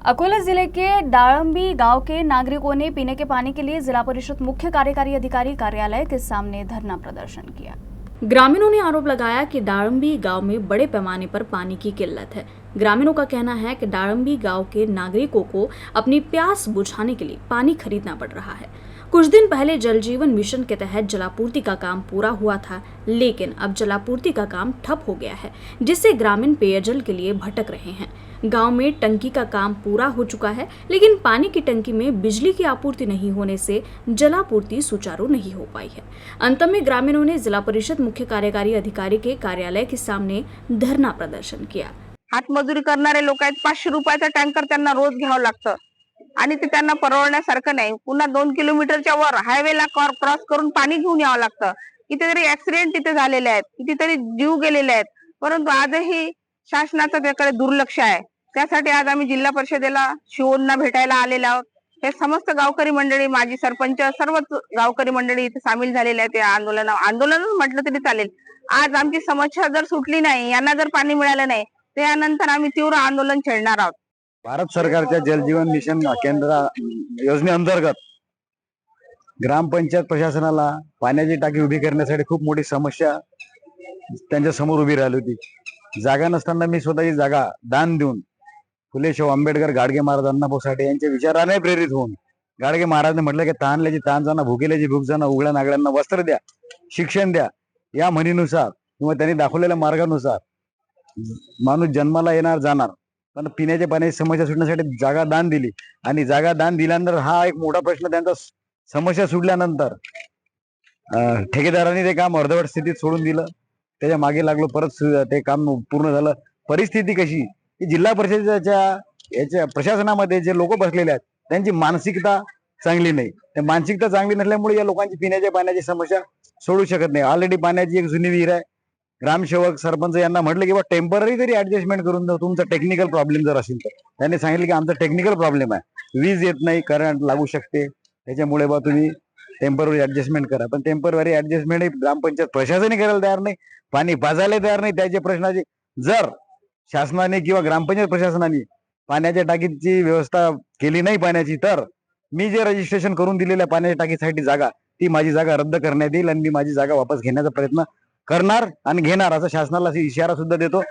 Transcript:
अकोला जिले के डाळंबी गांव के नागरिकों ने पीने के पानी के लिए जिला परिषद मुख्य कार्यकारी अधिकारी कार्यालय के सामने धरना प्रदर्शन किया। ग्रामीणों ने आरोप लगाया कि डाळंबी गांव में बड़े पैमाने पर पानी की किल्लत है। ग्रामीणों का कहना है कि डाळंबी गांव के नागरिकों को अपनी प्यास बुझाने के लिए पानी खरीदना पड़ रहा है। कुछ दिन पहले जल जीवन मिशन के तहत जलापूर्ति का काम पूरा हुआ था, लेकिन अब जलापूर्ति का काम ठप हो गया है, जिससे ग्रामीण पेयजल के लिए भटक रहे हैं। गांव में टंकी का काम पूरा हो चुका है, लेकिन पानी की टंकी में बिजली की आपूर्ति नहीं होने से जलापूर्ति सुचारू नहीं हो पाई है। अंत में ग्रामीणों ने जिला परिषद मुख्य कार्यकारी अधिकारी के कार्यालय के सामने धरना प्रदर्शन किया। हातमजुरी करणारे लोक आहेत, 500 रुपयाचा टँकर त्यांना रोज घ्यावं लागतं आणि ते त्यांना परवडण्यासारखं नाही। पुन्हा 2 किलोमीटरच्या वर हायवेला क्रॉस करून पाणी घेऊन यावं लागतं। कितीतरी ऍक्सिडेंट तिथे झालेले आहेत, कितीतरी जीव गेलेले आहेत, परंतु आजही शासनाचं त्याकडे दुर्लक्ष आहे। त्यासाठी आज आम्ही जिल्हा परिषदेला शिवोंना भेटायला आलेलो आहोत। हे समस्त गावकरी मंडळी, माजी सरपंच, सर्वच गावकरी मंडळी इथे सामील झालेले आहेत। या आंदोलन म्हटलं तरी चालेल। आज आमची समस्या जर सुटली नाही, यांना जर पाणी मिळालं नाही, त्यानंतर आम्ही तीव्र आंदोलन छेडणार आहोत। भारत सरकारच्या जल जीवन मिशन केंद्र योजनेअंतर्गत ग्रामपंचायत प्रशासनाला पाण्याची टाकी उभी करण्यासाठी खूप मोठी समस्या त्यांच्या समोर उभी राहिली होती। जागा नसताना मी स्वतःची जागा दान देऊन फुले शाहू आंबेडकर गाडगे महाराज अण्णाभाऊ साठे यांच्या विचाराने प्रेरित होऊन गाडगे महाराजने म्हटलं की तहानल्याची तहान जाणं, भुकेल्याची भूक जाणं, उघड्या नागड्यांना वस्त्र द्या, शिक्षण द्या, या म्हणीनुसार किंवा त्यांनी दाखवलेल्या मार्गानुसार माणूस जन्माला येणार जाणार, पण पिण्याच्या पाण्याची समस्या सुटण्यासाठी जागा दान दिली। आणि जागा दान दिल्यानंतर हा एक मोठा प्रश्न त्यांचा समस्या सुटल्यानंतर ठेकेदारांनी ते काम अर्धवट स्थितीत सोडून दिलं। त्याच्या मागे लागलो, परत ते काम पूर्ण झालं। परिस्थिती कशी की जिल्हा परिषदेच्या याच्या प्रशासनामध्ये जे लोक बसलेले आहेत त्यांची मानसिकता चांगली नाही। त्या मानसिकता चांगली नसल्यामुळे या लोकांची पिण्याच्या पाण्याची समस्या सोडू शकत नाही। ऑलरेडी पाण्याची एक जुनी विहीर आहे। ग्रामसेवक, सरपंच यांना म्हटलं की बा टेम्पररी तरी ऍडजस्टमेंट करून द्या, तुमचा टेक्निकल प्रॉब्लेम जर असेल तर। त्यांनी सांगितलं की आमचा टेक्निकल प्रॉब्लेम आहे, वीज येत नाही, करंट लागू शकते, त्याच्यामुळे बा तुम्ही टेम्पररी ऍडजस्टमेंट करा। पण टेम्पररी ऍडजस्टमेंट ग्रामपंचायत प्रशासनही करायला तयार नाही, पाणी पाजायला तयार नाही। त्याच्या प्रश्नाची जर शासनाने किंवा ग्रामपंचायत प्रशासनाने पाण्याच्या टाकीची व्यवस्था केली नाही पाण्याची, तर मी जे रजिस्ट्रेशन करून दिलेल्या पाण्याच्या टाकीसाठी जागा, ती माझी जागा रद्द करण्यात येईल आणि मी माझी जागा वापस घेण्याचा प्रयत्न करणार आणि घेणार, असा शासनाला इशारा सुद्धा देतो।